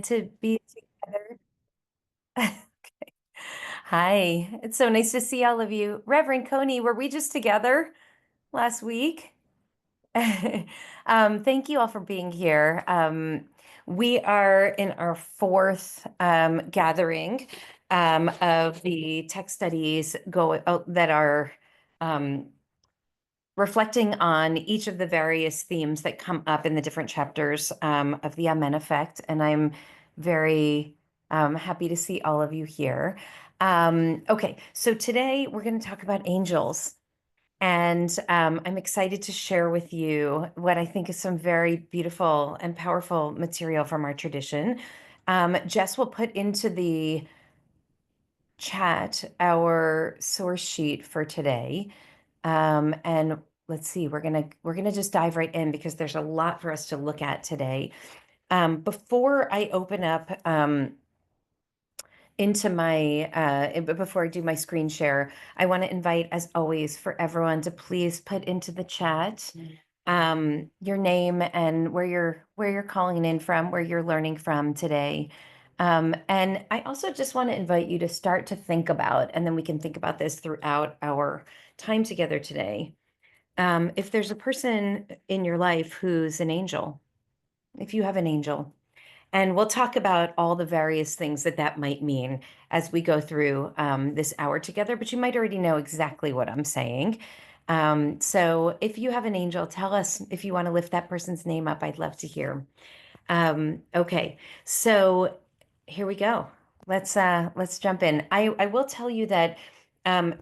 To be together. Okay. Hi, it's so nice to see all of you. Reverend Coney, were we just together last week? Thank you all for being here. We are in our fourth gathering of the text studies that are um, reflecting on each of the various themes that come up in the different chapters of the Amen Effect. And I'm very happy to see all of you here. Okay, so today we're going to talk about angels. And I'm excited to share with you what I think is some very beautiful and powerful material from our tradition. Jess will put into the chat our source sheet for today. And let's see, we're gonna just dive right in because there's a lot for us to look at today. Before I open up into my before I do my screen share, I want to invite, as always, for everyone to please put into the chat your name and where you're calling in from, where you're learning from today. And I also just want to invite you to start to think about, and then we can think about this throughout our time together today. If there's a person in your life who's an angel, if you have an angel, and we'll talk about all the various things that that might mean as we go through this hour together, but you might already know exactly what I'm saying. So if you have an angel, tell us if you want to lift that person's name up. I'd love to hear. Okay, so here we go. Let's jump in. I will tell you that um,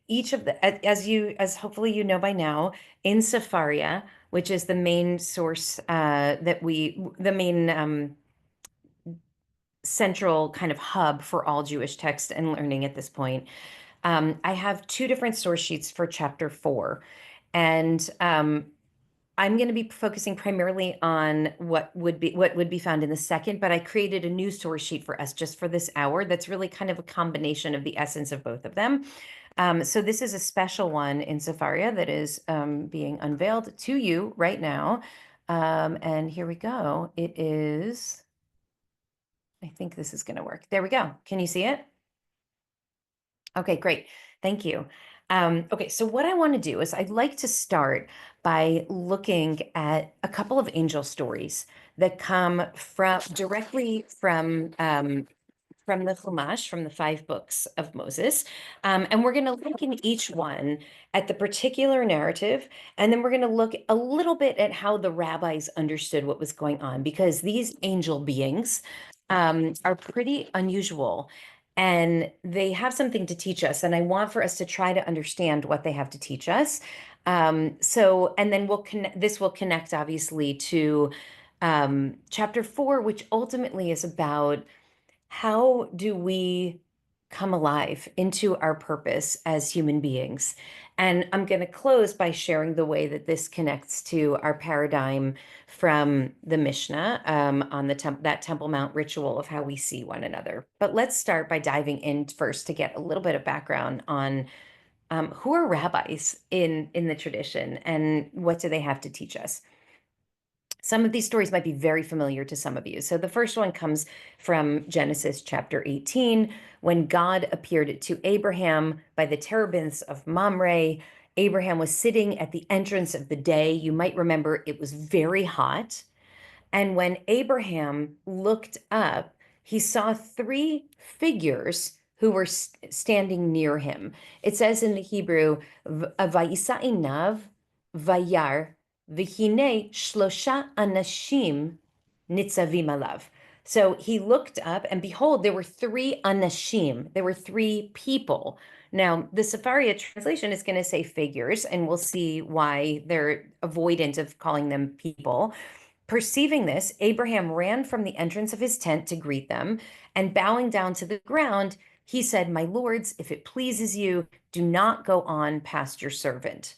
each of as hopefully you know by now, in Safaria, which is the main source the main central kind of hub for all Jewish text and learning at this point. I have two different source sheets for chapter 4, and I'm going to be focusing primarily on what would be found in the second, but I created a new source sheet for us just for this hour that's really kind of a combination of the essence of both of them. So this is a special one in Safaria that is being unveiled to you right now. And here we go. It is, I think this is going to work. There we go. Can you see it? Okay, great. Thank you. Okay, so what I want to do is I'd like to start by looking at a couple of angel stories that come directly from the Chumash, from the 5 books of Moses. And we're going to look in each one at the particular narrative, and then we're going to look a little bit at how the rabbis understood what was going on, because these angel beings are pretty unusual and they have something to teach us. And I want for us to try to understand what they have to teach us. And then this will connect obviously to chapter 4, which ultimately is about how do we come alive into our purpose as human beings? And I'm going to close by sharing the way that this connects to our paradigm from the Mishnah on that Temple Mount ritual of how we see one another. But let's start by diving in first to get a little bit of background on who are rabbis in the tradition and what do they have to teach us. Some of these stories might be very familiar to some of you. So the first one comes from Genesis chapter 18, when God appeared to Abraham by the terebinths of Mamre. Abraham was sitting at the entrance of the day. You might remember it was very hot. And when Abraham looked up, he saw 3 figures who were standing near him. It says in the Hebrew, Vayisa'inav vayar v'hine shlosha anashim nitzavim alav. So he looked up, and behold, there were 3 anashim. There were 3 people. Now, the Safaria translation is going to say figures, and we'll see why they're avoidant of calling them people. Perceiving this, Abraham ran from the entrance of his tent to greet them, and bowing down to the ground, he said, "My lords, if it pleases you, do not go on past your servant."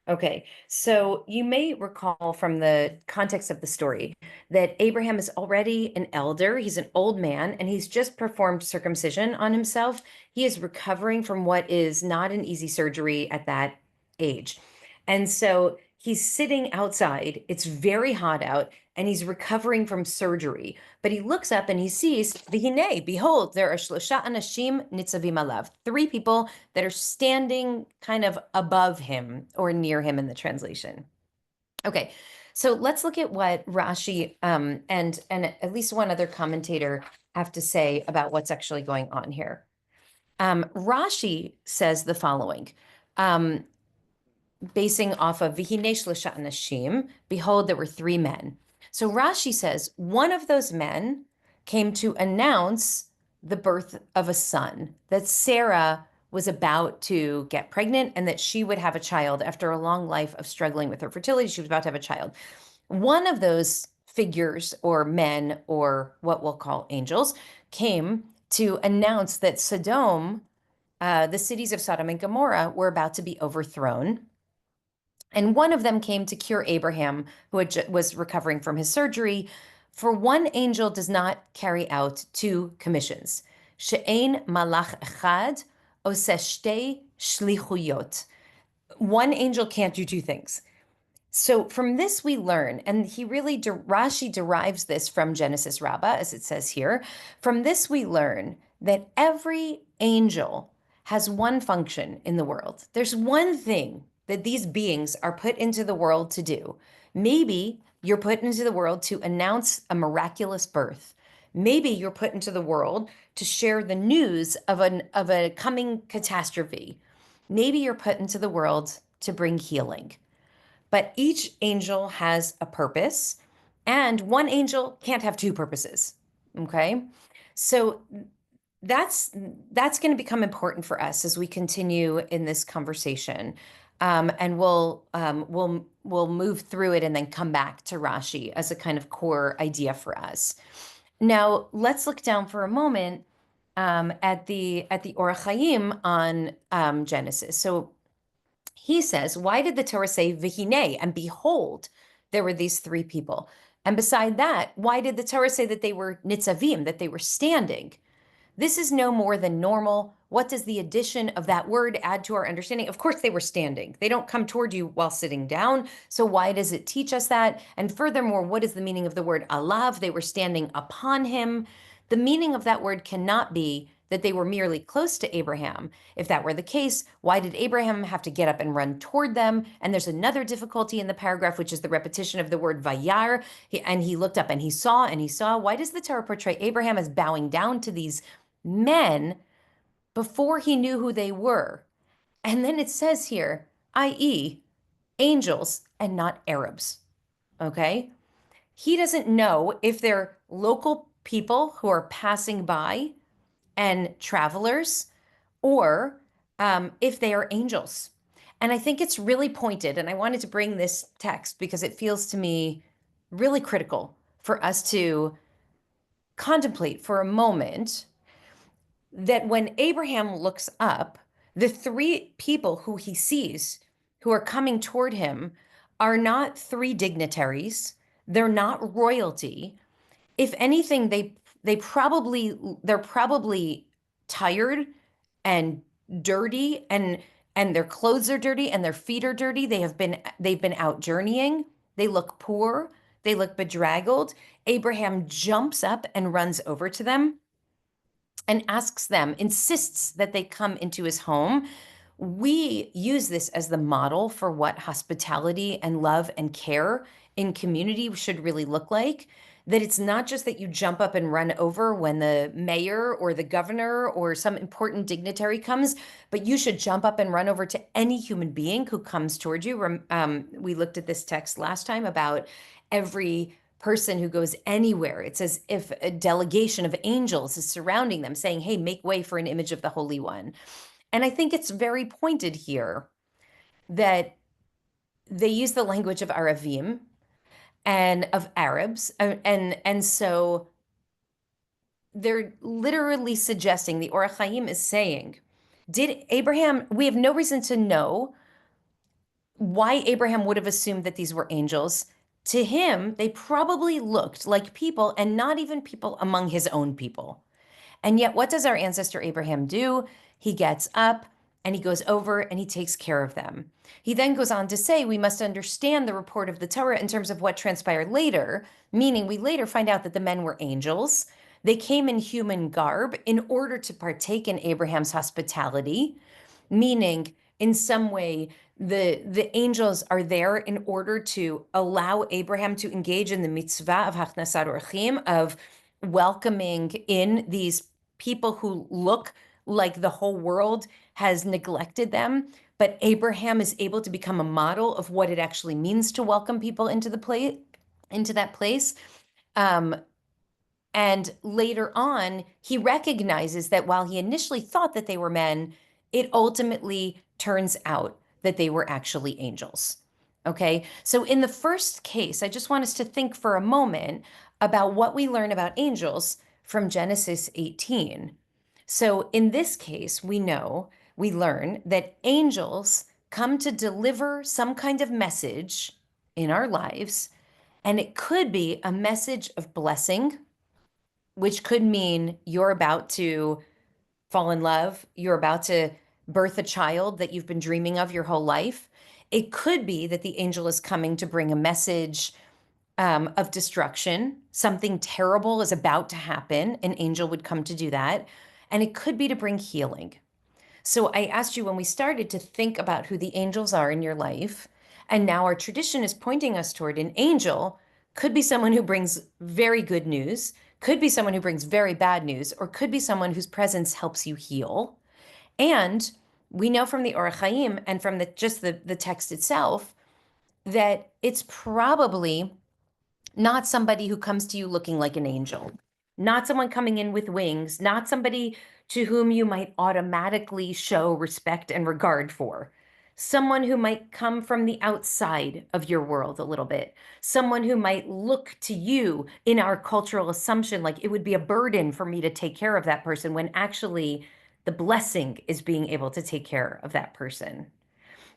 Okay, so you may recall from the context of the story that Abraham is already an elder. He's an old man, and he's just performed circumcision on himself. He is recovering from what is not an easy surgery at that age. And so He's sitting outside. It's very hot out, and he's recovering from surgery. But he looks up and he sees, Vihine, behold, there are shlosha anashim nitzavim alav, three people that are standing kind of above him or near him in the translation. Okay, so let's look at what Rashi and at least one other commentator have to say about what's actually going on here. Rashi says the following. Basing off of Vihine Shlosha Anashim, behold, there were three men. So Rashi says one of those men came to announce the birth of a son, that Sarah was about to get pregnant and that she would have a child after a long life of struggling with her fertility. She was about to have a child. One of those figures or men or what we'll call angels came to announce that Sodom, the cities of Sodom and Gomorrah, were about to be overthrown. And one of them came to cure Abraham, who was recovering from his surgery. For one angel does not carry out two commissions. She'ein malach echad oseh shtei shlichuyot. One angel can't do two things. So from this we learn, and Rashi derives this from Genesis Rabbah, as it says here. From this we learn that every angel has one function in the world. There's one thing that these beings are put into the world to do. Maybe you're put into the world to announce a miraculous birth. Maybe you're put into the world to share the news of a coming catastrophe. Maybe you're put into the world to bring healing. But each angel has a purpose, and one angel can't have two purposes. Okay? So that's going to become important for us as we continue in this conversation. And we'll move through it and then come back to Rashi as a kind of core idea for us. Now, let's look down for a moment at the Orach Chaim on Genesis. So he says, why did the Torah say vihine, and behold, there were these three people? And beside that, why did the Torah say that they were nitzavim, that they were standing? This is no more than normal. What does the addition of that word add to our understanding? Of course, they were standing. They don't come toward you while sitting down. So why does it teach us that? And furthermore, what is the meaning of the word alav? They were standing upon him. The meaning of that word cannot be that they were merely close to Abraham. If that were the case, why did Abraham have to get up and run toward them? And there's another difficulty in the paragraph, which is the repetition of the word vayar. And he looked up and he saw and he saw. Why does the Torah portray Abraham as bowing down to these men before he knew who they were? And then it says here, i.e., angels and not Arabs. Okay? He doesn't know if they're local people who are passing by and travelers, or if they are angels. And I think it's really pointed, and I wanted to bring this text because it feels to me really critical for us to contemplate for a moment that when Abraham looks up, the three people who he sees who are coming toward him are not three dignitaries. They're not royalty. If anything, they're probably tired and dirty, and their clothes are dirty and their feet are dirty. They've been out journeying. They look poor. They look bedraggled. Abraham jumps up and runs over to them and asks them, insists that they come into his home. We use this as the model for what hospitality and love and care in community should really look like. That it's not just that you jump up and run over when the mayor or the governor or some important dignitary comes, but you should jump up and run over to any human being who comes towards you. We looked at this text last time about every person who goes anywhere. It's as if a delegation of angels is surrounding them, saying, hey, make way for an image of the Holy One. And I think it's very pointed here that they use the language of Aravim and of Arabs. And so they're literally suggesting, the Orach Chaim is saying, did Abraham, we have no reason to know why Abraham would have assumed that these were angels. To him, they probably looked like people and not even people among his own people. And yet, what does our ancestor Abraham do? He gets up and he goes over and he takes care of them. He then goes on to say we must understand the report of the Torah in terms of what transpired later, meaning we later find out that the men were angels. They came in human garb in order to partake in Abraham's hospitality, meaning in some way the angels are there in order to allow Abraham to engage in the mitzvah of hachnasat orchim, of welcoming in these people who look like the whole world has neglected them, but Abraham is able to become a model of what it actually means to welcome people into that place. Um, and later on, he recognizes that while he initially thought that they were men, it ultimately turns out that they were actually angels. Okay, so in the first case, I just want us to think for a moment about what we learn about angels from Genesis 18. So in this case, we learn that angels come to deliver some kind of message in our lives, and it could be a message of blessing, which could mean you're about to fall in love, you're about to birth a child that you've been dreaming of your whole life. It could be that the angel is coming to bring a message of destruction. Something terrible is about to happen. An angel would come to do that. And it could be to bring healing. So I asked you when we started to think about who the angels are in your life. And now our tradition is pointing us toward an angel could be someone who brings very good news, could be someone who brings very bad news, or could be someone whose presence helps you heal. And we know from the Orach Chaim and from the text itself that it's probably not somebody who comes to you looking like an angel, not someone coming in with wings, not somebody to whom you might automatically show respect and regard for. Someone who might come from the outside of your world a little bit. Someone who might look to you in our cultural assumption like it would be a burden for me to take care of that person, when actually the blessing is being able to take care of that person.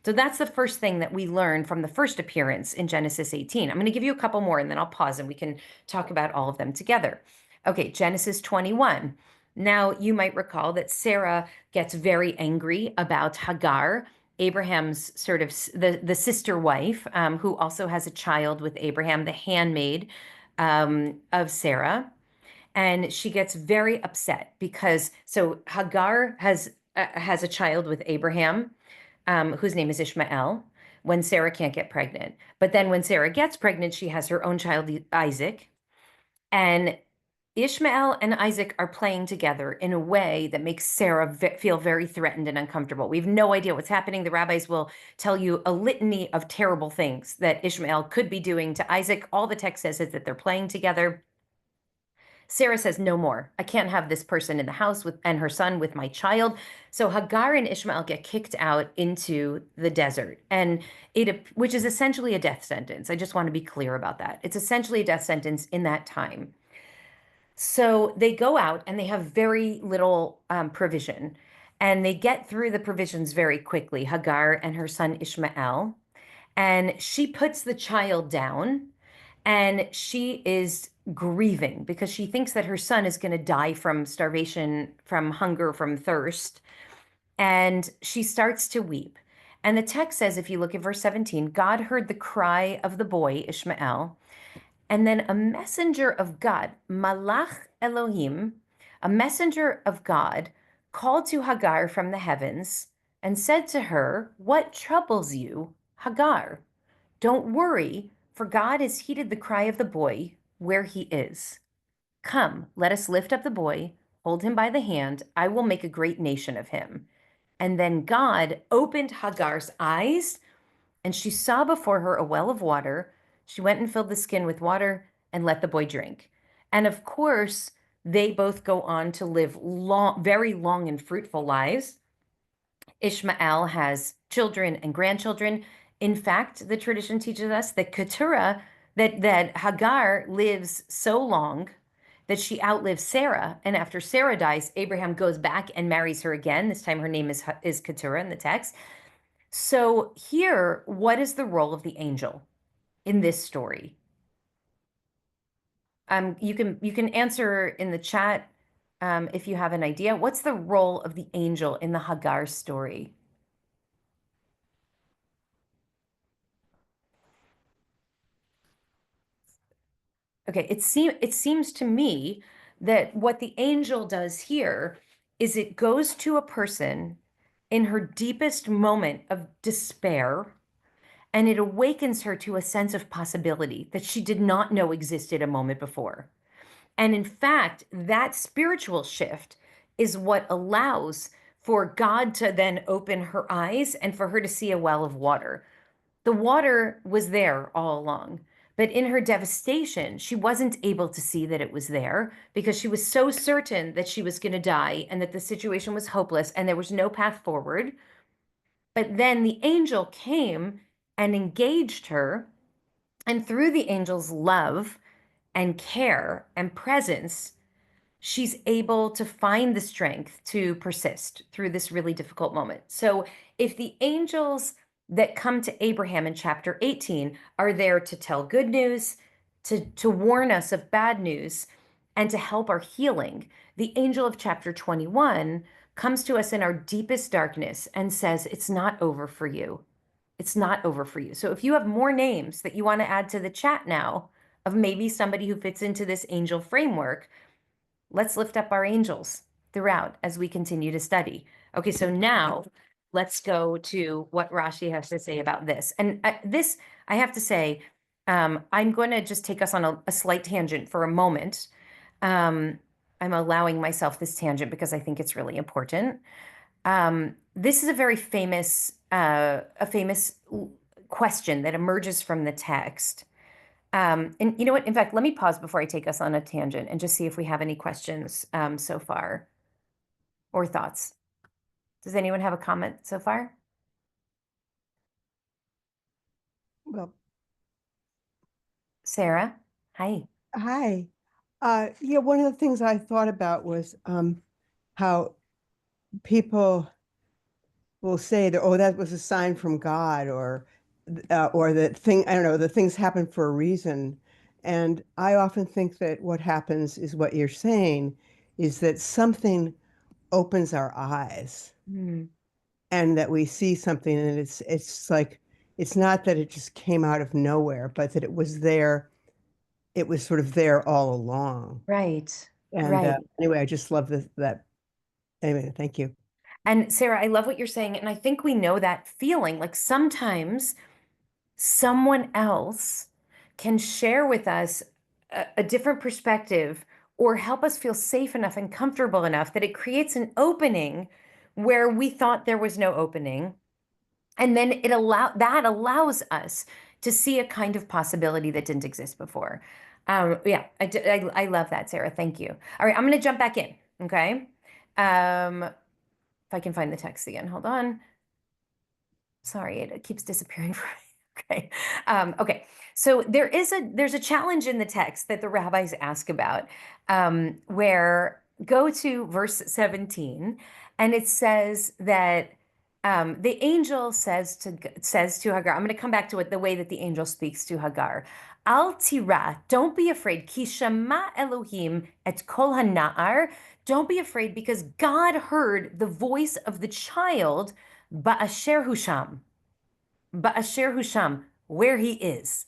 So that's the first thing that we learn from the first appearance in Genesis 18. I'm going to give you a couple more and then I'll pause and we can talk about all of them together. Okay, Genesis 21. Now, you might recall that Sarah gets very angry about Hagar, Abraham's sort of the sister wife, who also has a child with Abraham, the handmaid of Sarah. And she gets very upset because Hagar has a child with Abraham, whose name is Ishmael, when Sarah can't get pregnant. But then when Sarah gets pregnant, she has her own child, Isaac. And Ishmael and Isaac are playing together in a way that makes Sarah feel very threatened and uncomfortable. We have no idea what's happening. The rabbis will tell you a litany of terrible things that Ishmael could be doing to Isaac. All the text says is that they're playing together. Sarah says, no more. I can't have this person in the house and her son with my child. So Hagar and Ishmael get kicked out into the desert, and which is essentially a death sentence. I just want to be clear about that. It's essentially a death sentence in that time. So they go out and they have very little provision, and they get through the provisions very quickly, Hagar and her son Ishmael. And she puts the child down and she is grieving because she thinks that her son is going to die from starvation, from hunger, from thirst. And she starts to weep. And the text says, if you look at verse 17, God heard the cry of the boy, Ishmael. And then a messenger of God, Malach Elohim, a messenger of God, called to Hagar from the heavens and said to her, what troubles you, Hagar? Don't worry, for God has heeded the cry of the boy where he is. Come, let us lift up the boy, hold him by the hand. I will make a great nation of him. And then God opened Hagar's eyes, and she saw before her a well of water. She went and filled the skin with water and let the boy drink. And of course, they both go on to live long, very long and fruitful lives. Ishmael has children and grandchildren. In fact, the tradition teaches us that that Hagar lives so long that she outlives Sarah. And after Sarah dies, Abraham goes back and marries her again. This time her name is Keturah in the text. So here, what is the role of the angel in this story? You can answer in the chat if you have an idea. What's the role of the angel in the Hagar story? Okay, it seems to me that what the angel does here is it goes to a person in her deepest moment of despair, and it awakens her to a sense of possibility that she did not know existed a moment before. And in fact, that spiritual shift is what allows for God to then open her eyes and for her to see a well of water. The water was there all along, but in her devastation, she wasn't able to see that it was there because she was so certain that she was going to die and that the situation was hopeless and there was no path forward. But then the angel came and engaged her, and through the angel's love and care and presence, she's able to find the strength to persist through this really difficult moment. So if the angels that come to Abraham in chapter 18 are there to tell good news, to warn us of bad news, and to help our healing, the angel of chapter 21 comes to us in our deepest darkness and says, it's not over for you. It's not over for you. So if you have more names that you want to add to the chat now of maybe somebody who fits into this angel framework, let's lift up our angels throughout as we continue to study. Okay, so now let's go to what Rashi has to say about this. And this, I have to say, I'm going to just take us on a slight tangent for a moment. I'm allowing myself this tangent because I think it's really important. This is a very famous, question that emerges from the text. And you know what? In fact, let me pause before I take us on a tangent and just see if we have any questions so far or thoughts. Does anyone have a comment so far? Well, Sarah, hi. hi. Yeah, one of the things I thought about was how people will say that, oh, that was a sign from God, or that thing, I don't know, the things happen for a reason. And I often think that what happens is what you're saying is that something opens our eyes Hmm. and that we see something, and it's like it's not that it just came out of nowhere, but that it was there. It was sort of there all along. Right, And right. anyway, I just love that. Anyway, thank you. And Sarah, I love what you're saying. And I think we know that feeling. Like sometimes someone else can share with us a different perspective or help us feel safe enough and comfortable enough that it creates an opening where we thought there was no opening. And then that allows us to see a kind of possibility that didn't exist before. Yeah, I love that, Sarah. Thank you. All right, I'm going to jump back in. Okay. If I can find the text again, hold on. Sorry, it keeps disappearing for me. Okay. Okay. So there's a challenge in the text that the rabbis ask about, where go to verse 17, and it says that the angel says to Hagar. I'm going to come back to it the way that the angel speaks to Hagar. Al tira, don't be afraid. Ki shama Elohim et kol hana'ar. Don't be afraid because God heard the voice of the child ba'asher husham. Ba'asher Husham, where he is.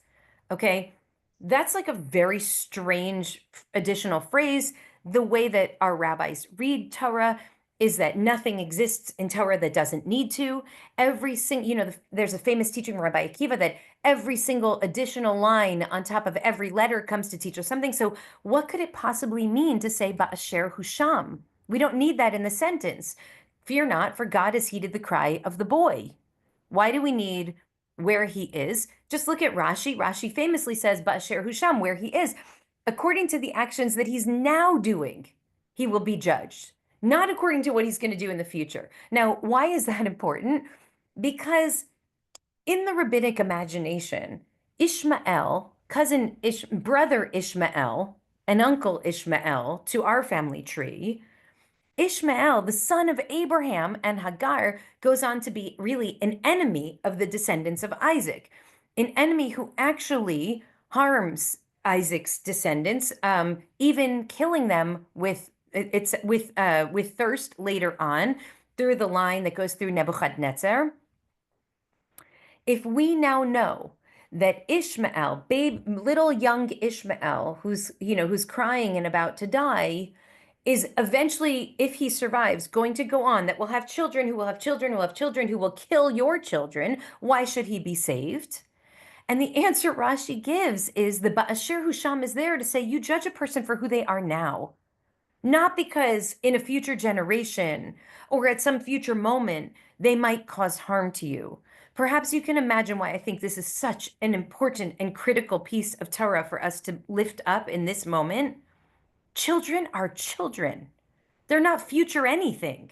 Okay. That's like a very strange additional phrase. The way that our rabbis read Torah is that nothing exists in Torah that doesn't need to. Every single, there's a famous teaching from Rabbi Akiva that every single additional line on top of every letter comes to teach us something. So, what could it possibly mean to say Ba'asher Husham? We don't need that in the sentence. Fear not, for God has heeded the cry of the boy. Why do we need where he is? Just look at Rashi. Rashi famously says, Ba'asher Husham, where he is. According to the actions that he's now doing, he will be judged, not according to what he's going to do in the future. Now, why is that important? Because in the rabbinic imagination, Ishmael, brother Ishmael, and uncle Ishmael to our family tree, Ishmael, the son of Abraham and Hagar, goes on to be really an enemy of the descendants of Isaac, an enemy who actually harms Isaac's descendants, even killing them with thirst later on through the line that goes through Nebuchadnezzar. If we now know that Ishmael, babe, little young Ishmael, who's crying and about to die, is eventually, if he survives, going to go on, that will have children who will have children who will have children who will kill your children. Why should he be saved? And the answer Rashi gives is the Ba'asher Husham is there to say, you judge a person for who they are now, not because in a future generation or at some future moment they might cause harm to you. Perhaps you can imagine why I think this is such an important and critical piece of Torah for us to lift up in this moment. Children are children. They're not future anything.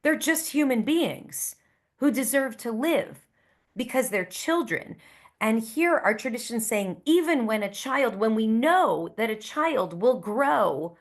They're just human beings who deserve to live because they're children. And here our tradition saying, even when we know that a child will grow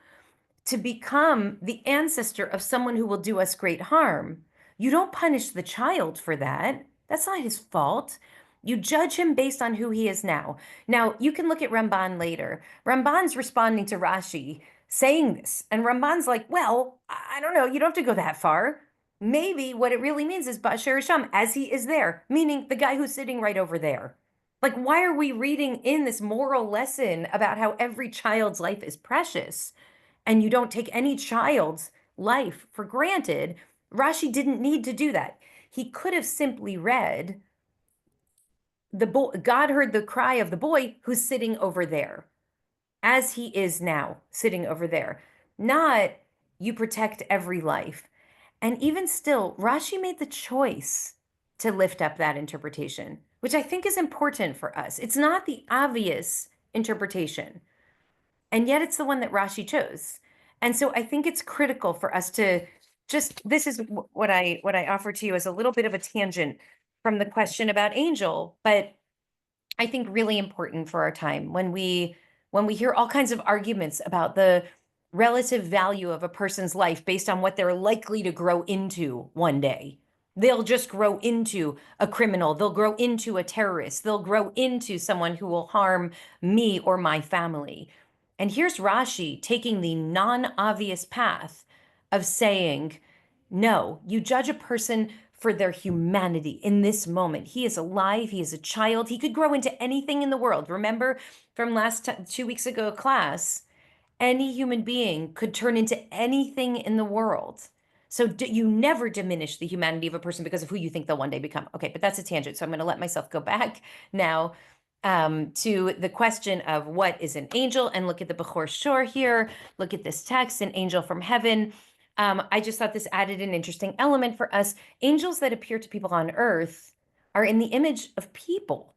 to become the ancestor of someone who will do us great harm, you don't punish the child for that. That's not his fault. You judge him based on who he is now. Now, you can look at Ramban later. Ramban's responding to Rashi saying this, and Ramban's like, well, I don't know, you don't have to go that far. Maybe what it really means is Ba'asher Hashem, as he is there, meaning the guy who's sitting right over there. Like, why are we reading in this moral lesson about how every child's life is precious? And you don't take any child's life for granted. Rashi didn't need to do that. He could have simply read, the boy, God heard the cry of the boy who's sitting over there, as he is now sitting over there. Not, you protect every life. And even still, Rashi made the choice to lift up that interpretation, which I think is important for us. It's not the obvious interpretation, and yet it's the one that Rashi chose. And so I think it's critical for us to just, this is what I offer to you as a little bit of a tangent from the question about angel, but I think really important for our time when we hear all kinds of arguments about the relative value of a person's life based on what they're likely to grow into one day. They'll just grow into a criminal, they'll grow into a terrorist, they'll grow into someone who will harm me or my family. And here's Rashi taking the non-obvious path of saying, no, you judge a person for their humanity in this moment. He is alive. He is a child. He could grow into anything in the world. Remember from 2 weeks ago class, any human being could turn into anything in the world. So you never diminish the humanity of a person because of who you think they'll one day become. Okay, but that's a tangent. So I'm going to let myself go back now to the question of what is an angel, and look at the Bechor Shor here. Look at this text, an angel from heaven. I just thought this added an interesting element for us. Angels that appear to people on earth are in the image of people.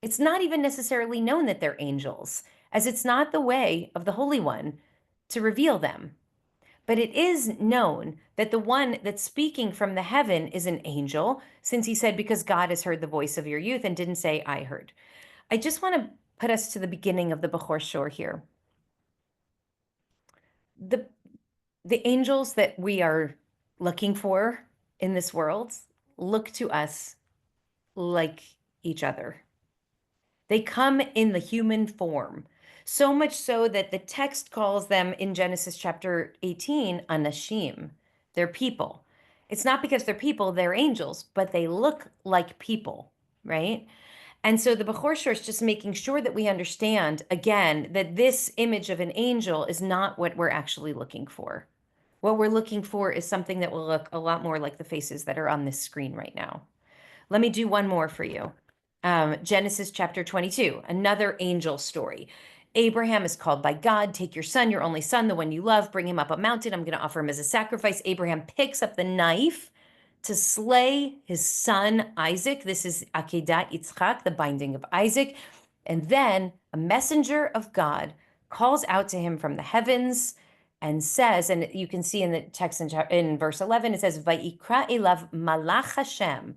It's not even necessarily known that they're angels, as it's not the way of the Holy One to reveal them. But it is known that the one that's speaking from the heaven is an angel, since he said, because God has heard the voice of your youth, and didn't say, I heard. I just want to put us to the beginning of the Bechor Shor here. The angels that we are looking for in this world look to us like each other. They come in the human form, so much so that the text calls them in Genesis chapter 18, anashim. They're people. It's not because they're people, they're angels, but they look like people, right? And so the Bechor Shor is just making sure that we understand, again, that this image of an angel is not what we're actually looking for. What we're looking for is something that will look a lot more like the faces that are on this screen right now. Let me do one more for you. Genesis chapter 22, another angel story. Abraham is called by God, take your son, your only son, the one you love, bring him up a mountain. I'm going to offer him as a sacrifice. Abraham picks up the knife to slay his son Isaac. This is Akedat Yitzchak, the binding of Isaac. And then a messenger of God calls out to him from the heavens and says, and you can see in the text in verse 11, it says, Vayikra elav malach Hashem.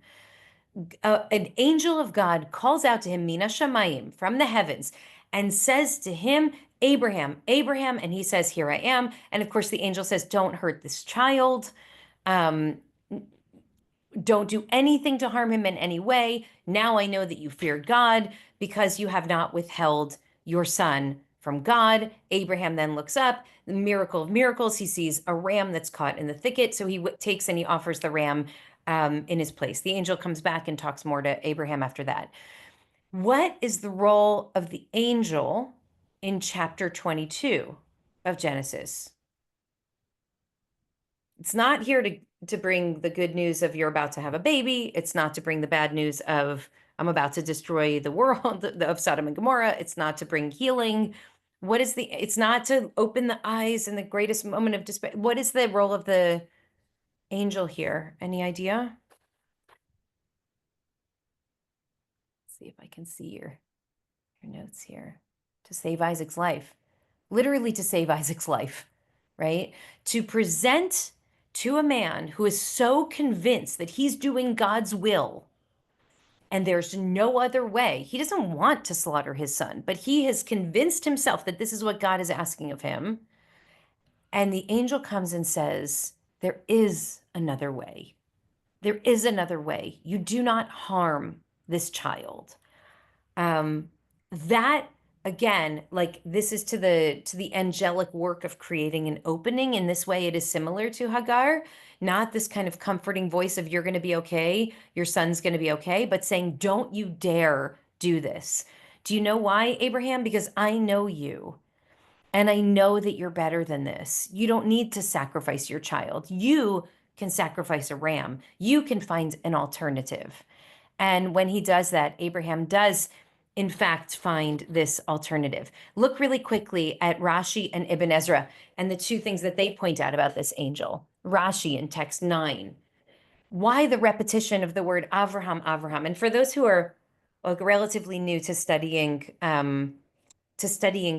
An angel of God calls out to him, Mina Shamayim, from the heavens, and says to him, Abraham, Abraham, and he says, here I am. And of course, the angel says, don't hurt this child. Don't do anything to harm him in any way. Now I know that you feared God because you have not withheld your son from God. Abraham then looks up, the miracle of miracles. He sees a ram that's caught in the thicket. So he takes and he offers the ram in his place. The angel comes back and talks more to Abraham after that. What is the role of the angel in chapter 22 of Genesis? It's not here to bring the good news of you're about to have a baby. It's not to bring the bad news of I'm about to destroy the world of Sodom and Gomorrah. It's not to bring healing. It's not to open the eyes in the greatest moment of despair. What is the role of the angel here? Any idea? Let's see if I can see your notes here. To save Isaac's life. Literally to save Isaac's life, right? To present to a man who is so convinced that he's doing God's will and there's no other way. He doesn't want to slaughter his son, but he has convinced himself that this is what God is asking of him. And the angel comes and says, there is another way. There is another way. You do not harm this child. um that again, like, this is to the angelic work of creating an opening. In this way it is similar to Hagar, not this kind of comforting voice of you're going to be okay, your son's going to be okay, but saying don't you dare do this. Do you know why, Abraham? Because I know you, and I know that you're better than this. You don't need to sacrifice your child. You can sacrifice a ram. You can find an alternative. And when he does that, Abraham does, in fact, find this alternative. Look really quickly at Rashi and Ibn Ezra and the two things that they point out about this angel. Rashi in text 9. Why the repetition of the word Avraham, Avraham? And for those who are like relatively new to studying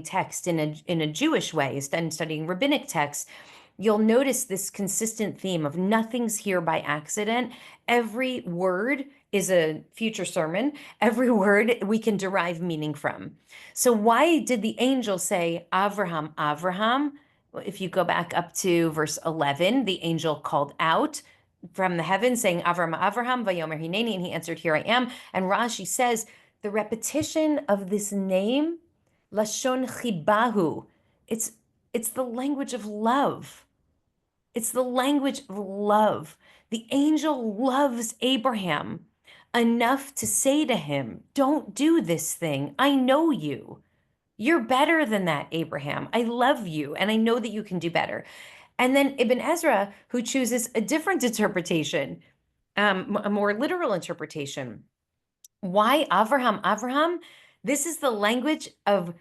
text in a Jewish way, and studying rabbinic text, you'll notice this consistent theme of nothing's here by accident. Every word is a future sermon. Every word we can derive meaning from. So why did the angel say Avraham, Avraham? If you go back up to verse 11, the angel called out from the heavens saying, Avraham, Avraham, vayomer hineni, and he answered, here I am. And Rashi says the repetition of this name, Lashon chibahu, it's it's the language of love. It's the language of love. The angel loves Abraham enough to say to him, don't do this thing. I know you. You're better than that, Abraham. I love you, and I know that you can do better. And then Ibn Ezra, who chooses a different interpretation, a more literal interpretation. Why Avraham? Avraham, this is the language of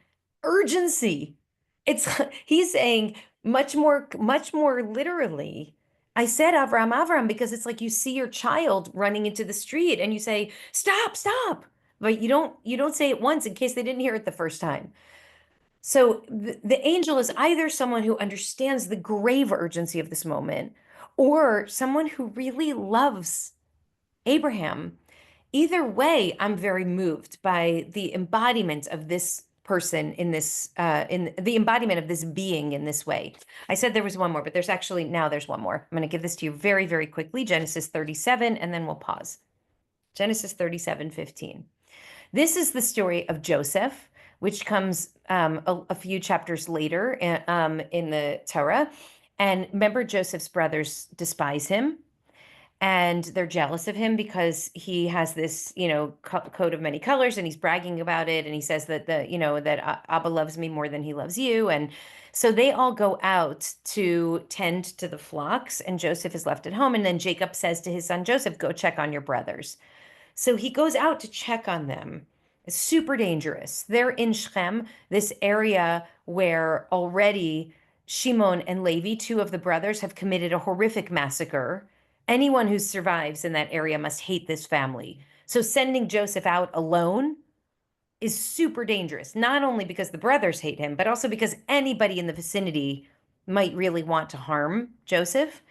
urgency. It's he's saying much more literally. I said Avraham, Avraham, because it's like you see your child running into the street and you say, stop, stop. But you don't say it once in case they didn't hear it the first time. So the angel is either someone who understands the grave urgency of this moment or someone who really loves Abraham. Either way, I'm very moved by the embodiment of this person in this, in the embodiment of this being in this way. I said there was one more, but there's one more. I'm going to give this to you very, very quickly. Genesis 37, and then we'll pause. Genesis 37:15. This is the story of Joseph, which comes a few chapters later in the Torah. And remember, Joseph's brothers despise him and they're jealous of him because he has this, coat of many colors, and he's bragging about it. And he says that that Abba loves me more than he loves you. And so they all go out to tend to the flocks, and Joseph is left at home. And then Jacob says to his son Joseph, go check on your brothers. So he goes out to check on them. It's super dangerous. They're in Shechem, this area where already Shimon and Levi, two of the brothers, have committed a horrific massacre. Anyone who survives in that area must hate this family. So sending Joseph out alone is super dangerous, not only because the brothers hate him, but also because anybody in the vicinity might really want to harm Joseph.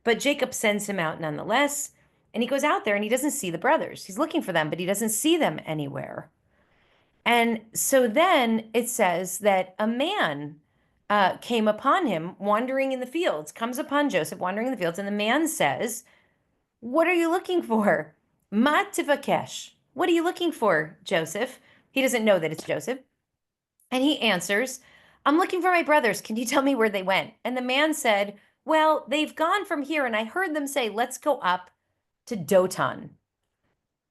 But Jacob sends him out nonetheless. And he goes out there and he doesn't see the brothers. He's looking for them, but he doesn't see them anywhere. And so then it says that a man came upon him wandering in the fields, comes upon Joseph wandering in the fields. And the man says, what are you looking for? Ma tivakesh. What are you looking for, Joseph? He doesn't know that it's Joseph. And he answers, I'm looking for my brothers. Can you tell me where they went? And the man said, well, they've gone from here. And I heard them say, let's go up to Dotan.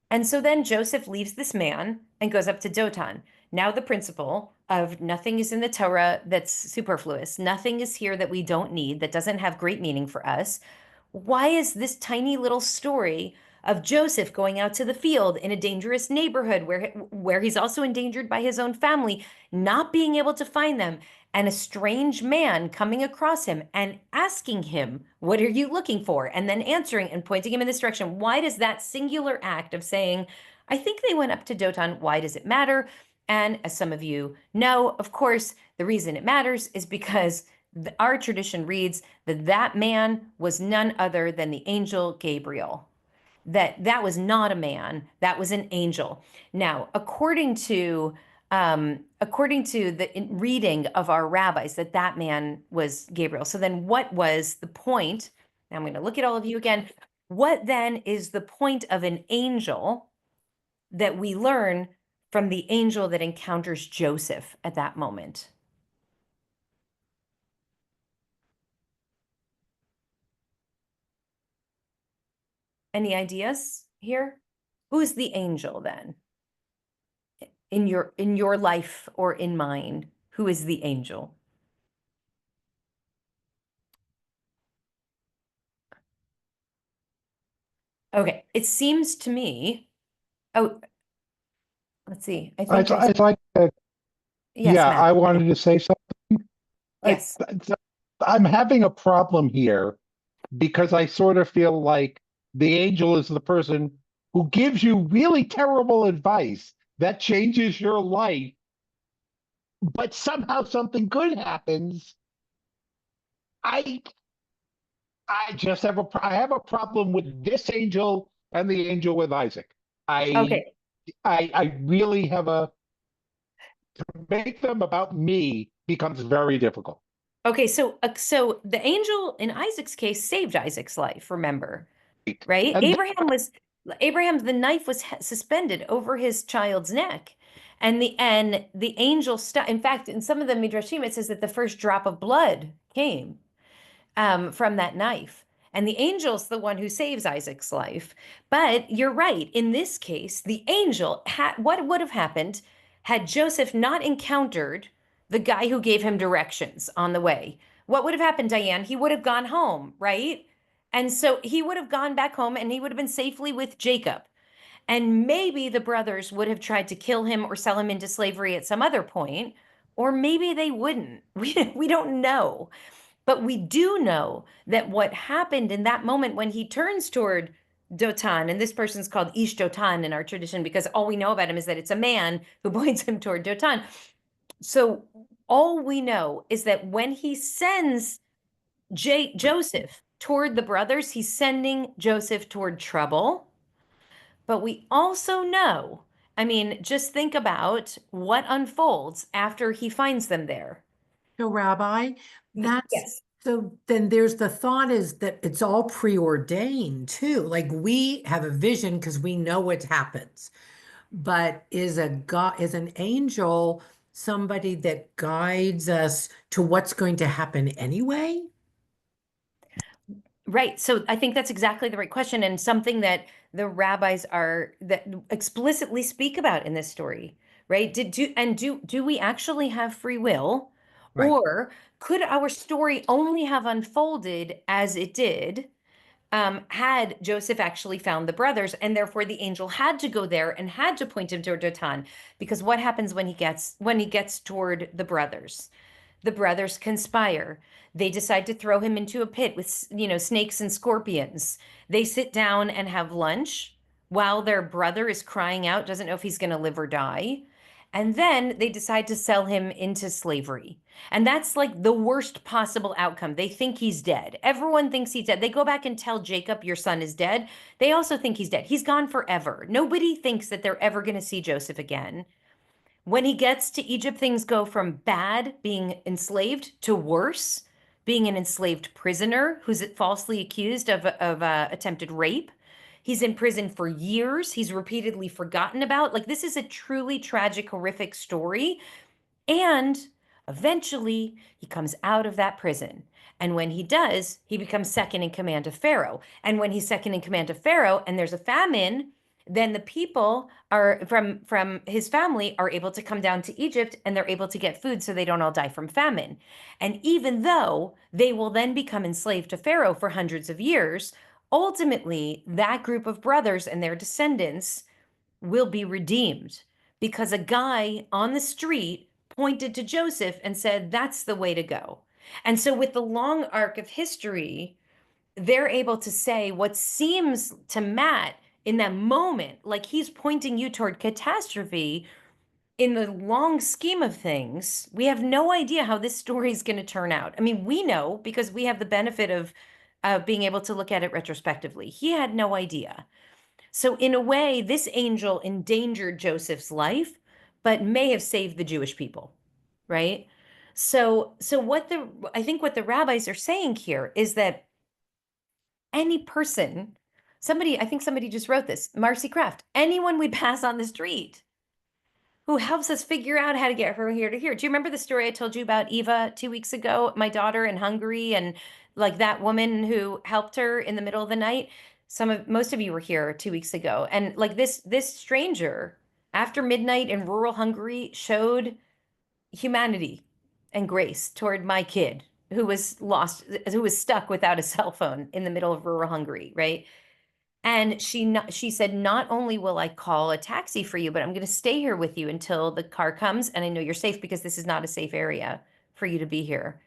And so then Joseph leaves this man and goes up to Dotan. Now, the principle of nothing is in the Torah that's superfluous, nothing is here that we don't need, that doesn't have great meaning for us. Why is this tiny little story of Joseph going out to the field in a dangerous neighborhood where he's also endangered by his own family, not being able to find them, and a strange man coming across him and asking him, "What are you looking for?" and then answering and pointing him in this direction? Why does that singular act of saying, "I think they went up to Dotan," why does it matter? And as some of you know, of course, the reason it matters is because our tradition reads that that man was none other than the angel Gabriel. That was not a man, that was an angel. Now, according to the reading of our rabbis, that man was Gabriel. So then, what was the point? Now I'm going to look at all of you again. What then is the point of an angel that we learn from the angel that encounters Joseph at that moment? Any ideas here? Who's the angel then? In your life or in mine, who is the angel? Okay, it seems to me. Oh, let's see. I think I I'd like to, yes, yeah, Matt. I wanted to say something. I, Yes. I'm having a problem here because I sort of feel like the angel is the person who gives you really terrible advice that changes your life, but somehow something good happens. I I just have I have a problem with this angel and the angel with Isaac. I Okay. I really have a make them about me becomes very difficult. Okay, so the angel in Isaac's case saved Isaac's life, remember, right? And Abraham's the knife was suspended over his child's neck. And the angel stopped. In fact, in some of the midrashim, it says that the first drop of blood came from that knife. And the angel's the one who saves Isaac's life. But you're right. In this case, the angel had what would have happened had Joseph not encountered the guy who gave him directions on the way? What would have happened, Diane? He would have gone home, right? And so he would have gone back home and he would have been safely with Jacob. And maybe the brothers would have tried to kill him or sell him into slavery at some other point, or maybe they wouldn't. We don't know. But we do know that what happened in that moment when he turns toward Dotan, and this person's called Ish Dotan in our tradition because all we know about him is that it's a man who points him toward Dotan. So all we know is that when he sends Joseph toward the brothers, he's sending Joseph toward trouble. But we also know, I mean, just think about what unfolds after he finds them there. So, Rabbi, that's Yes. so then there's the thought is that it's all preordained too. Like we have a vision because we know what happens. But is a God is an angel somebody that guides us to what's going to happen anyway? Right. So I think that's exactly the right question and something that the rabbis are that explicitly speak about in this story, right? Do we actually have free will, Right. or could our story only have unfolded as it did, had Joseph actually found the brothers, and therefore the angel had to go there and had to point him toward Dotan? Because what happens when he gets toward the brothers? The brothers conspire. They decide to throw him into a pit with, snakes and scorpions. They sit down and have lunch while their brother is crying out, doesn't know if he's going to live or die. And then they decide to sell him into slavery. And that's like the worst possible outcome. They think he's dead. Everyone thinks he's dead. They go back and tell Jacob, "Your son is dead." They also think he's dead. He's gone forever. Nobody thinks that they're ever going to see Joseph again. When he gets to Egypt, things go from bad, being enslaved, to worse, being an enslaved prisoner who's falsely accused of attempted rape. He's in prison for years. He's repeatedly forgotten about. Like, this is a truly tragic, horrific story. And eventually, he comes out of that prison. And when he does, he becomes second in command of Pharaoh. And when he's second in command of Pharaoh and there's a famine, then the people are from his family are able to come down to Egypt, and they're able to get food so they don't all die from famine. And even though they will then become enslaved to Pharaoh for hundreds of years, ultimately that group of brothers and their descendants will be redeemed, because a guy on the street pointed to Joseph and said, that's the way to go. And so with the long arc of history, they're able to say what seems to Matt in that moment like he's pointing you toward catastrophe. In the long scheme of things, we have no idea how this story is going to turn out. I mean, we know because we have the benefit of being able to look at it retrospectively. He had no idea. So in a way, this angel endangered Joseph's life, but may have saved the Jewish people, right? So I think what the rabbis are saying here is that any person, I think somebody just wrote this, Marcy Kraft, anyone we pass on the street who helps us figure out how to get from here to here. Do you remember the story I told you about Eva 2 weeks ago, my daughter in Hungary, and like that woman who helped her in the middle of the night? Most of you were here 2 weeks ago, and like this stranger after midnight in rural Hungary showed humanity and grace toward my kid who was lost, who was stuck without a cell phone in the middle of rural Hungary, right? And she said, not only will I call a taxi for you, but I'm going to stay here with you until the car comes. And I know you're safe because this is not a safe area for you to be here.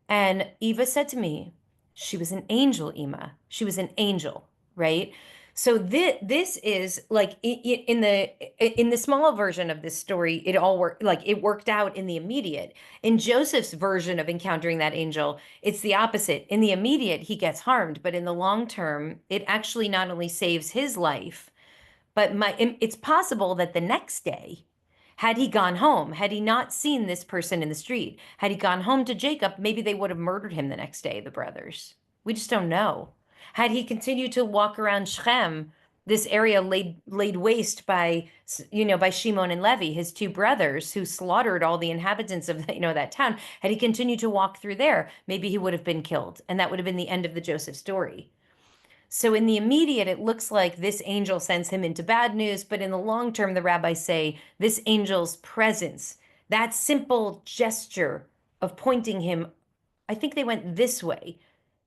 And Eva said to me, she was an angel, Ema. She was an angel, right? So this is like in the small version of this story, it all worked, like it worked out in the immediate. In Joseph's version of encountering that angel, it's the opposite. In the immediate, he gets harmed, but in the long term, it actually not only saves his life, but it's possible that the next day, had he gone home, had he not seen this person in the street, had he gone home to Jacob, maybe they would have murdered him the next day, the brothers. We just don't know. Had he continued to walk around Shechem, this area laid waste by, by Shimon and Levi, his two brothers who slaughtered all the inhabitants of, that town. Had he continued to walk through there, maybe he would have been killed, and that would have been the end of the Joseph story. So in the immediate, it looks like this angel sends him into bad news, but in the long term, the rabbis say this angel's presence, that simple gesture of pointing him, I think they went this way,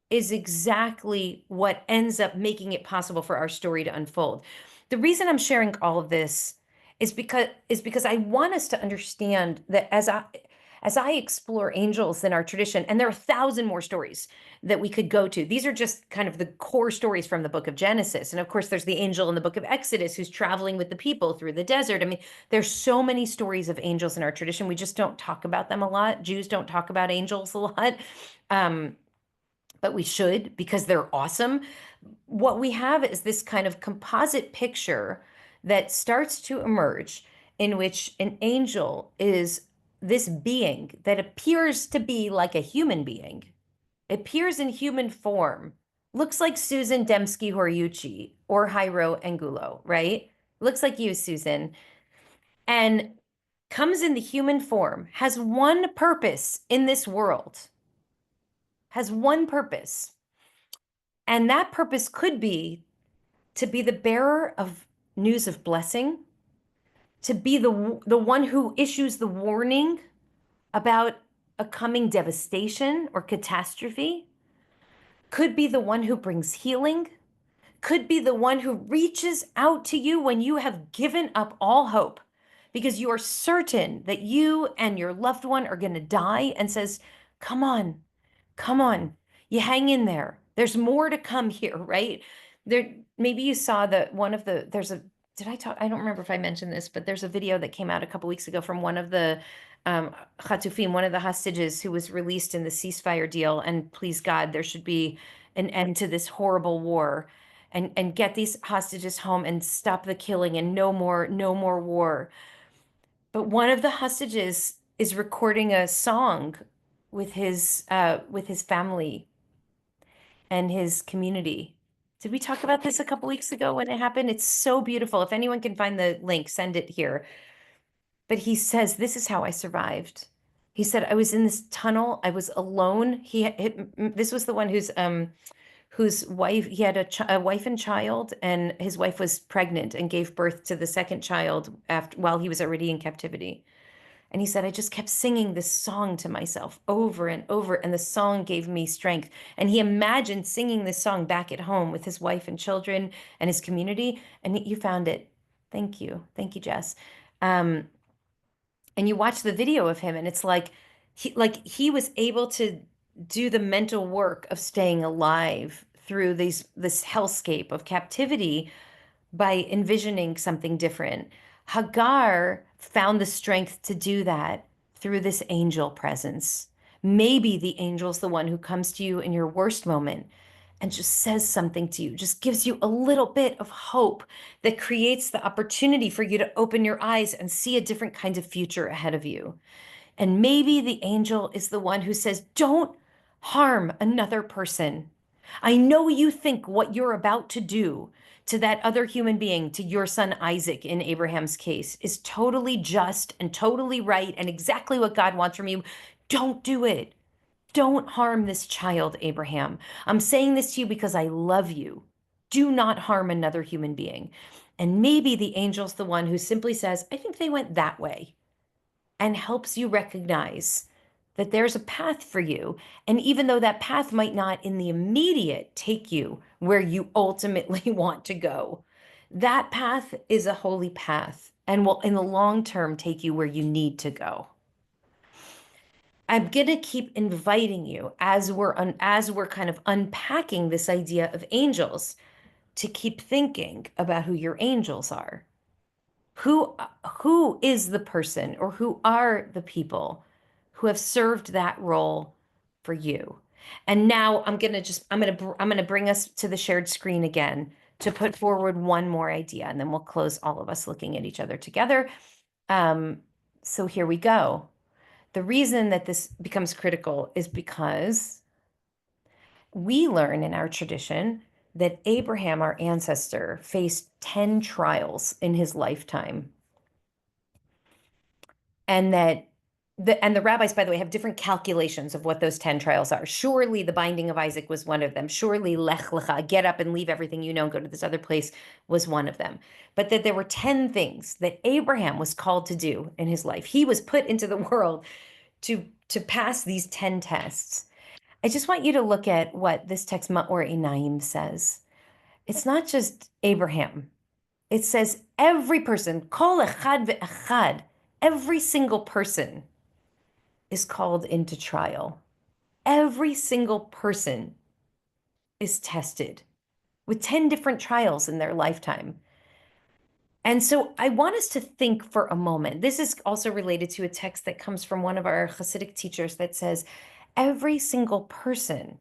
is exactly what ends up making it possible for our story to unfold. The reason I'm sharing all of this is because I want us to understand that as I explore angels in our tradition, and there are 1,000 more stories that we could go to. These are just kind of the core stories from the book of Genesis. And of course, there's the angel in the book of Exodus who's traveling with the people through the desert. I mean, there's so many stories of angels in our tradition. We just don't talk about them a lot. Jews don't talk about angels a lot. But we should, because they're awesome. What we have is this kind of composite picture that starts to emerge, in which an angel is this being that appears to be like a human being, appears in human form, looks like Susan Dembski-Horiuchi or Jairo Angulo, right? Looks like you, Susan, and comes in the human form, has one purpose in this world, has one purpose. And that purpose could be to be the bearer of news of blessing, to be the one who issues the warning about a coming devastation or catastrophe, could be the one who brings healing, could be the one who reaches out to you when you have given up all hope because you are certain that you and your loved one are going to die, and says, come on, come on, you hang in there. There's more to come here, right? There, maybe you saw I don't remember if I mentioned this, but there's a video that came out a couple weeks ago from one of the Chatufim, one of the hostages who was released in the ceasefire deal. And please God, there should be an end to this horrible war, and get these hostages home and stop the killing, and no more war. But one of the hostages is recording a song with his family and his community. Did we talk about this a couple weeks ago when it happened? It's so beautiful. If anyone can find the link, send it here. But he says, this is how I survived. He said, I was in this tunnel. I was alone. This was the one whose wife, he had a wife and child, and his wife was pregnant and gave birth to the second child while he was already in captivity. And he said, I just kept singing this song to myself over and over, and the song gave me strength. And he imagined singing this song back at home with his wife and children and his community. And you found it. Thank you. Thank you, Jess. Um, and you watch the video of him, and it's like he was able to do the mental work of staying alive through this hellscape of captivity by envisioning something different. Hagar found the strength to do that through this angel presence. Maybe the angel's the one who comes to you in your worst moment and just says something to you, just gives you a little bit of hope that creates the opportunity for you to open your eyes and see a different kind of future ahead of you. And maybe the angel is the one who says, don't harm another person. I know you think what you're about to do to that other human being, to your son Isaac in Abraham's case, is totally just and totally right and exactly what God wants from you. Don't do it. Don't harm this child, Abraham. I'm saying this to you because I love you. Do not harm another human being. And maybe the angel's the one who simply says, I think they went that way, and helps you recognize that there's a path for you. And even though that path might not in the immediate take you where you ultimately want to go, that path is a holy path and will in the long term take you where you need to go. I'm going to keep inviting you as we're kind of unpacking this idea of angels to keep thinking about who your angels are. Who is the person, or who are the people who have served that role for you? And now I'm going to bring us to the shared screen again to put forward one more idea, and then we'll close, all of us looking at each other together. So here we go. The reason that this becomes critical is because we learn in our tradition that Abraham, our ancestor, faced 10 trials in his lifetime. And that the rabbis, by the way, have different calculations of what those 10 trials are. Surely the binding of Isaac was one of them. Surely lech lecha, get up and leave everything you know and go to this other place, was one of them. But that there were 10 things that Abraham was called to do in his life. He was put into the world to pass these 10 tests. I just want you to look at what this text Ma'or Einaim says. It's not just Abraham. It says every person, kol echad ve'echad, every single person is called into trial. Every single person is tested with 10 different trials in their lifetime. And so I want us to think for a moment. This is also related to a text that comes from one of our Hasidic teachers that says every single person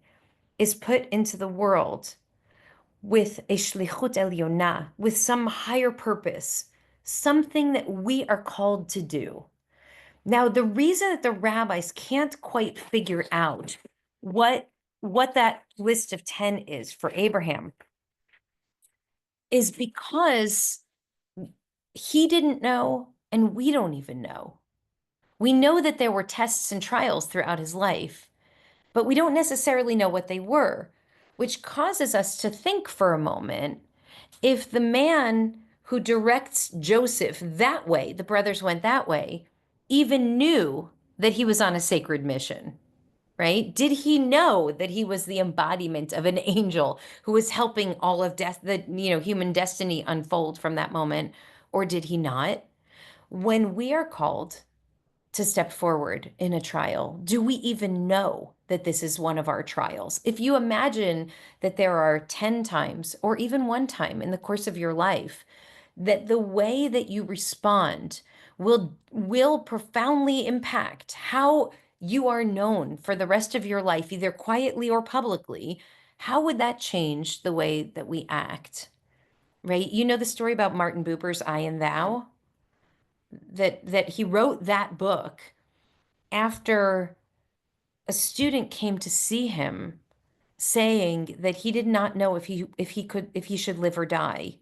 is put into the world with a shlichut elyonah, with some higher purpose, something that we are called to do. Now, the reason that the rabbis can't quite figure out what that list of 10 is for Abraham is because he didn't know, and we don't even know. We know that there were tests and trials throughout his life, but we don't necessarily know what they were, which causes us to think for a moment, if the man who directs Joseph that way, the brothers went that way, even knew that he was on a sacred mission, right? Did he know that he was the embodiment of an angel who was helping all of human destiny unfold from that moment, or did he not? When we are called to step forward in a trial, do we even know that this is one of our trials? If you imagine that there are 10 times or even one time in the course of your life that the way that you respond will profoundly impact how you are known for the rest of your life, either quietly or publicly, how would that change the way that we act? Right? You know the story about Martin Buber's I and Thou? That he wrote that book after a student came to see him saying that he did not know if he should live or die.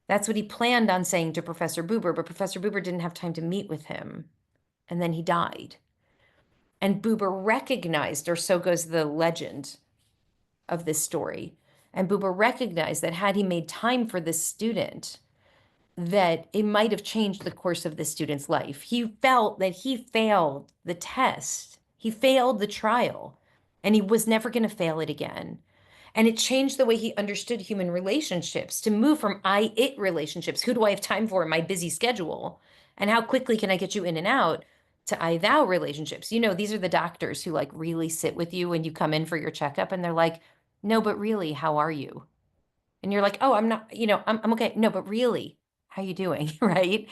That's what he planned on saying to Professor Buber, but Professor Buber didn't have time to meet with him. And then he died. And Buber recognized, or so goes the legend, of this story. And Buba recognized that had he made time for this student, that it might have changed the course of the student's life. He felt that he failed the test, he failed the trial, and he was never going to fail it again. And it changed the way he understood human relationships, to move from I-it relationships, who do I have time for in my busy schedule, and how quickly can I get you in and out, to I-thou relationships. You know, these are the doctors who like really sit with you when you come in for your checkup and they're like, no, but really, how are you? And you're like, oh, I'm not, I'm okay. No, but really, how you doing? Right?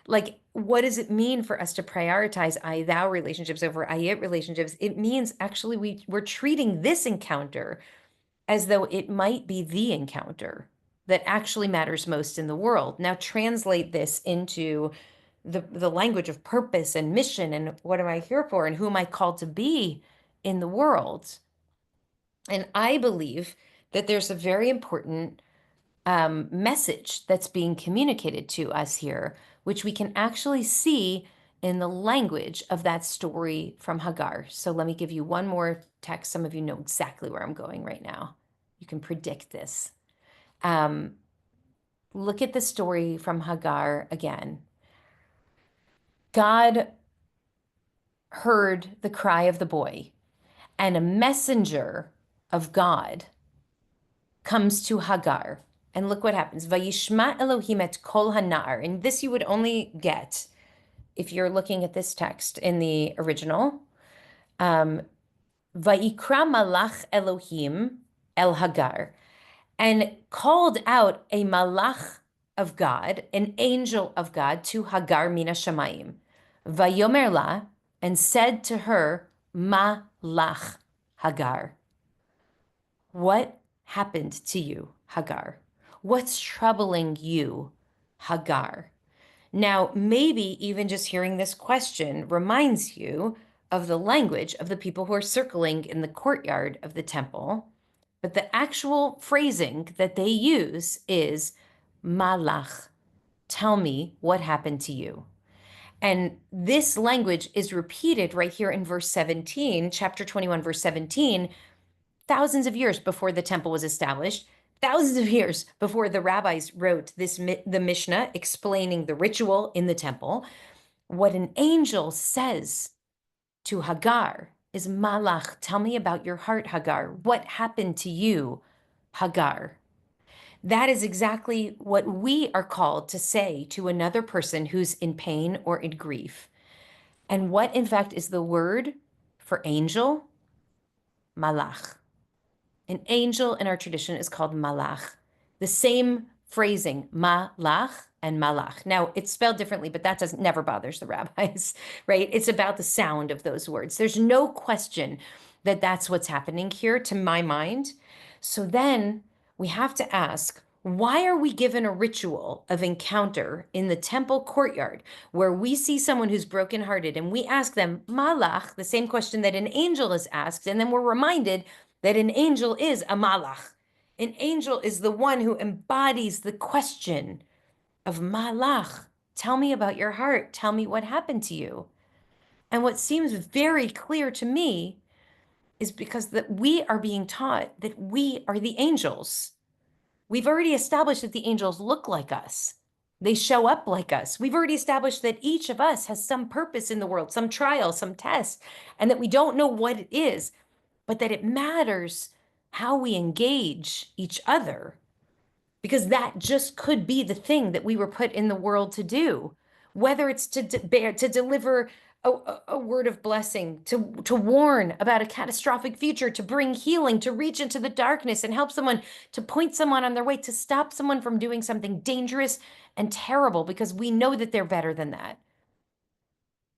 Like, what does it mean for us to prioritize I-thou relationships over I-it relationships? It means actually we're treating this encounter as though it might be the encounter that actually matters most in the world. Now translate this into the language of purpose and mission and what am I here for and who am I called to be in the world? And I believe that there's a very important message that's being communicated to us here, which we can actually see in the language of that story from Hagar. So let me give you one more text. Some of you know exactly where I'm going right now. You can predict this. Look at the story from Hagar again. God heard the cry of the boy, and a messenger of God comes to Hagar. And look what happens. Vayishma Elohim et kol hanar. And this you would only get if you're looking at this text in the original. Vayikra malach Elohim el Hagar. And called out a malach of God, an angel of God, to Hagar mina shamayim. Vayomer la, and said to her, Ma lach, Hagar. What happened to you, Hagar? What's troubling you, Hagar? Now, maybe even just hearing this question reminds you of the language of the people who are circling in the courtyard of the temple. But the actual phrasing that they use is malach. Tell me what happened to you. And this language is repeated right here in verse 17, chapter 21, verse 17, thousands of years before the temple was established, thousands of years before the rabbis wrote the Mishnah explaining the ritual in the temple. What an angel says to Hagar is, Malach, tell me about your heart, Hagar. What happened to you, Hagar? That is exactly what we are called to say to another person who's in pain or in grief. And what, in fact, is the word for angel? Malach. An angel in our tradition is called malach. The same phrasing, malach and malach. Now, it's spelled differently, but that never bothers the rabbis, right? It's about the sound of those words. There's no question that that's what's happening here, to my mind. So then we have to ask, why are we given a ritual of encounter in the temple courtyard where we see someone who's brokenhearted and we ask them, malach, the same question that an angel is asked, and then we're reminded that an angel is a malach. An angel is the one who embodies the question of malach. Tell me about your heart. Tell me what happened to you. And what seems very clear to me is because that we are being taught that we are the angels. We've already established that the angels look like us. They show up like us. We've already established that each of us has some purpose in the world, some trial, some test, and that we don't know what it is, but that it matters how we engage each other, because that just could be the thing that we were put in the world to do, whether it's to deliver a word of blessing, to warn about a catastrophic future, to bring healing, to reach into the darkness and help someone, to point someone on their way, to stop someone from doing something dangerous and terrible, because we know that they're better than that.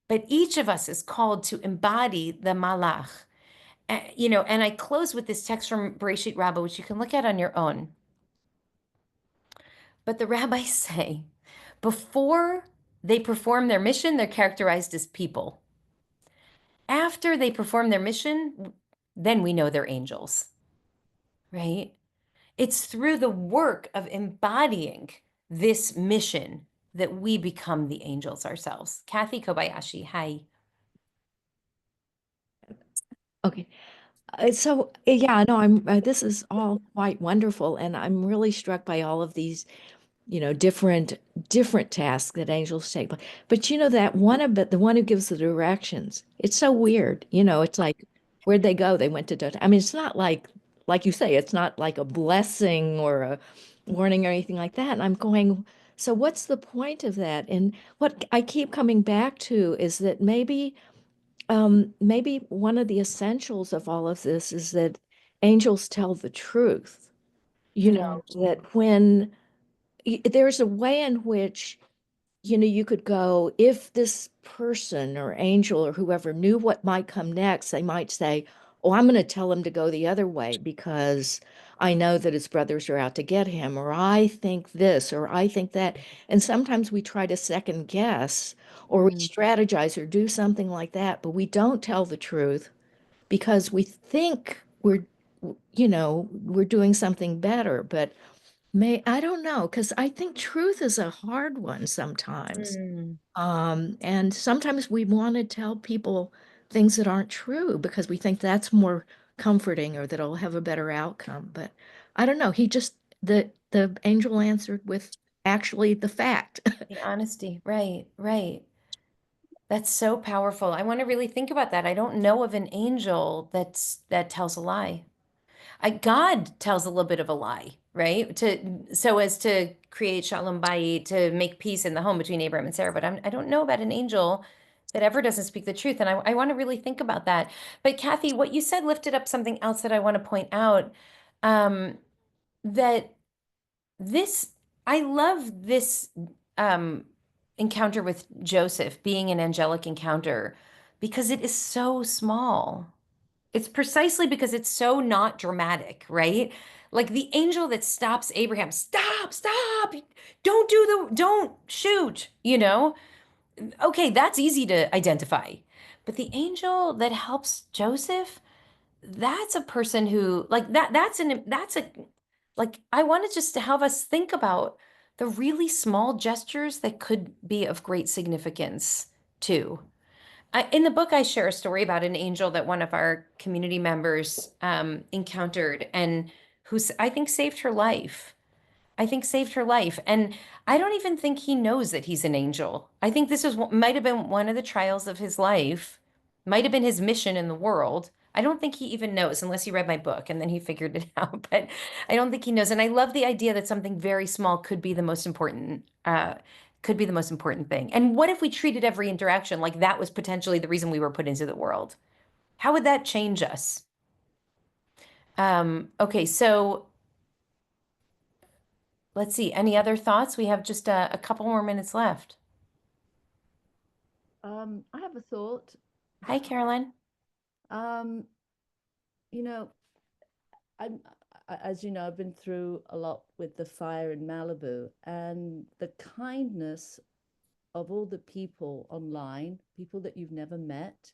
But each of us is called to embody the malach. And I close with this text from Bereshit Rabbah, which you can look at on your own. But the rabbis say, before they perform their mission, they're characterized as people. After they perform their mission, then we know they're angels, right? It's through the work of embodying this mission that we become the angels ourselves. Kathy Kobayashi, hi. Okay. So yeah, no, I'm this is all quite wonderful, and I'm really struck by all of these, different tasks that angels take. But that one about the one who gives the directions, it's so weird. It's like, where'd they go? They went to I mean, it's not like you say, it's not like a blessing or a warning or anything like that. And I'm going, so what's the point of that? And what I keep coming back to is that maybe one of the essentials of all of this is that angels tell the truth. Mm, That when there's a way in which, you could go, if this person or angel or whoever knew what might come next, they might say, oh, I'm going to tell him to go the other way because I know that his brothers are out to get him, or I think this, or I think that. And sometimes we try to second guess, or we Mm. strategize or do something like that, but we don't tell the truth because we think we're doing something better. But I don't know, because I think truth is a hard one sometimes. mm. And sometimes we want to tell people things that aren't true because we think that's more comforting or that it'll have a better outcome. But I don't know. The angel answered with actually the fact. The honesty. Right, right. That's so powerful. I want to really think about that. I don't know of an angel that tells a lie. God tells a little bit of a lie, right? So as to create shalom bayit, to make peace in the home between Abraham and Sarah. But I don't know about an angel that ever doesn't speak the truth. And I want to really think about that. But Kathy, what you said lifted up something else that I want to point out. Um, that this, I love this um, encounter with Joseph being an angelic encounter because it is so small. It's precisely because it's so not dramatic, right? Like the angel that stops Abraham, stop, stop, don't shoot, you know? Okay, that's easy to identify. But the angel that helps Joseph, that's a person who like that's a like I wanted just to have us think about the really small gestures that could be of great significance too. In the book, I share a story about an angel that one of our community members encountered and I think saved her life. I think saved her life. And I don't even think he knows that he's an angel. I think this might have been one of the trials of his life, might have been his mission in the world. I don't think he even knows unless he read my book and then he figured it out. But I don't think he knows. And I love the idea that something very small could be the most important thing. And what if we treated every interaction like that was potentially the reason we were put into the world? How would that change us? Okay, so let's see. Any other thoughts? We have just a couple more minutes left. I have a thought. Hi, Caroline. Um, you know, as you know, I've been through a lot with the fire in Malibu, and the kindness of all the people online, people that you've never met,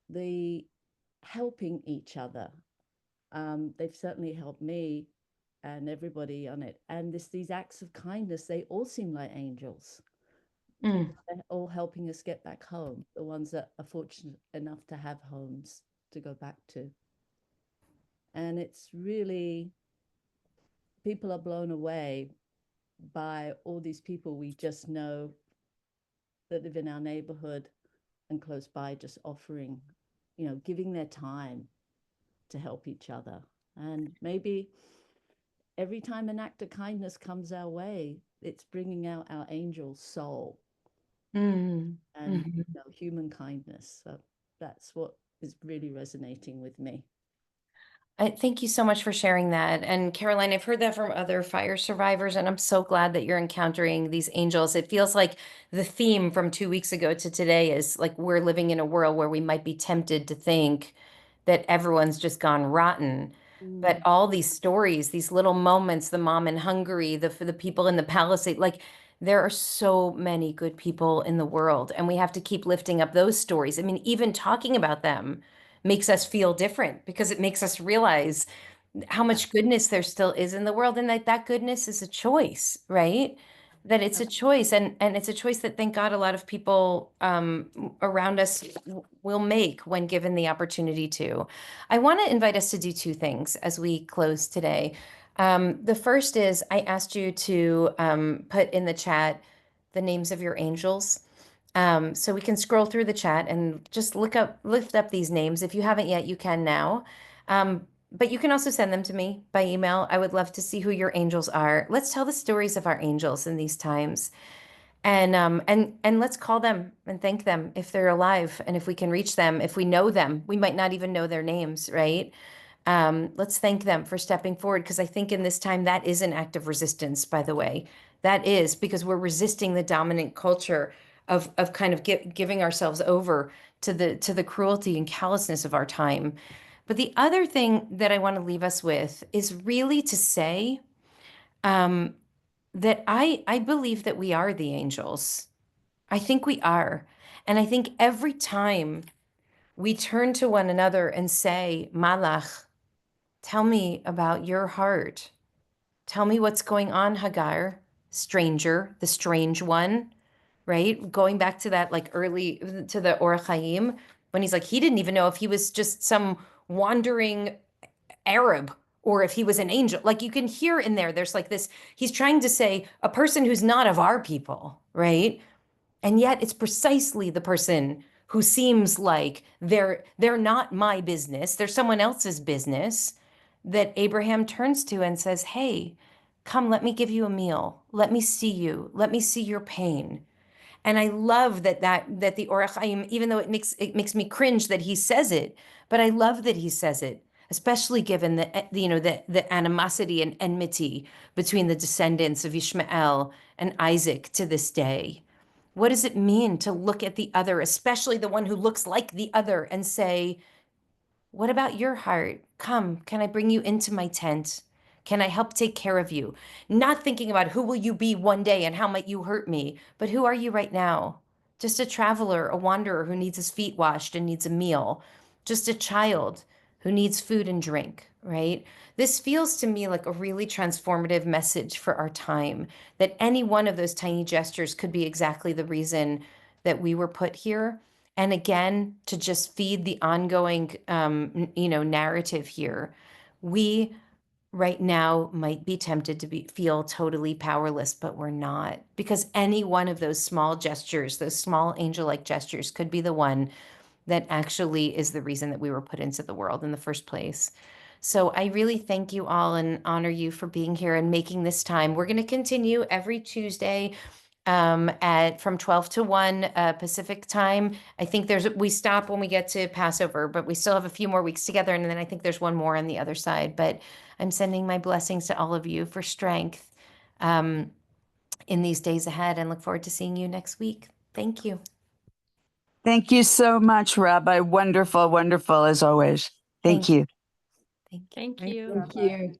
the helping each other. They've certainly helped me and everybody on it. And these acts of kindness, they all seem like angels. Mm. They're all helping us get back home, the ones that are fortunate enough to have homes to go back to. And it's really, people are blown away by all these people we just know that live in our neighborhood and close by, just offering, giving their time to help each other. And maybe every time an act of kindness comes our way, it's bringing out our angel soul Mm. and Mhm. human kindness. So that's what is really resonating with me. Thank you so much for sharing that. And Caroline, I've heard that from other fire survivors, and I'm so glad that you're encountering these angels. It feels like the theme from 2 weeks ago to today is like we're living in a world where we might be tempted to think that everyone's just gone rotten. But all these stories, these little moments, the mom in Hungary, the people in the Palisade, like there are so many good people in the world, and we have to keep lifting up those stories. I mean, even talking about them makes us feel different because it makes us realize how much goodness there still is in the world and that goodness is a choice, right? that it's a choice, and it's a choice that, thank God, a lot of people around us will make when given the opportunity to. I want to invite us to do two things as we close today. The first is I asked you to put in the chat the names of your angels. So we can scroll through the chat and just lift up these names. If you haven't yet, you can now. But you can also send them to me by email. I would love to see who your angels are. Let's tell the stories of our angels in these times. And let's call them and thank them if they're alive and if we can reach them, if we know them. We might not even know their names, right? Let's thank them for stepping forward, because I think in this time that is an act of resistance, by the way. That is because we're resisting the dominant culture of kind of giving ourselves over to the cruelty and callousness of our time. But the other thing that I want to leave us with is really to say that I believe that we are the angels. I think we are. And I think every time we turn to one another and say, Malach, tell me about your heart. Tell me what's going on, Hagar, stranger, the strange one, right? Going back to that, like early to the Or Chaim, when he's like, he didn't even know if he was just some wandering Arab or if he was an angel. Like you can hear in there, there's like this, he's trying to say a person who's not of our people, right? And yet it's precisely the person who seems like they're not my business, they're someone else's business, that Abraham turns to and says, hey, come, let me give you a meal. Let me see you. Let me see your pain. And I love that the Or Chaim, even though it makes me cringe that he says it, but I love that he says it, especially given the animosity and enmity between the descendants of Ishmael and Isaac to this day. What does it mean to look at the other, especially the one who looks like the other, and say, what about your heart? Come, can I bring you into my tent? Can I help take care of you? Not thinking about who will you be one day and how might you hurt me, but who are you right now? Just a traveler, a wanderer who needs his feet washed and needs a meal. Just a child who needs food and drink, right? This feels to me like a really transformative message for our time, that any one of those tiny gestures could be exactly the reason that we were put here. And again, to just feed the ongoing, narrative here, we right now might be tempted to feel totally powerless, but we're not, because any one of those small gestures, those small angel-like gestures, could be the one that actually is the reason that we were put into the world in the first place. So I really thank you all and honor you for being here and making this time. We're going to continue every Tuesday from 12 to 1 Pacific time. I think we stop when we get to Passover, but we still have a few more weeks together. And then I think there's one more on the other side. But I'm sending my blessings to all of you for strength in these days ahead, and look forward to seeing you next week. Thank you. Thank you so much, Rabbi. Wonderful, wonderful as always. Thank you. Thank you. Thank Thank you. you.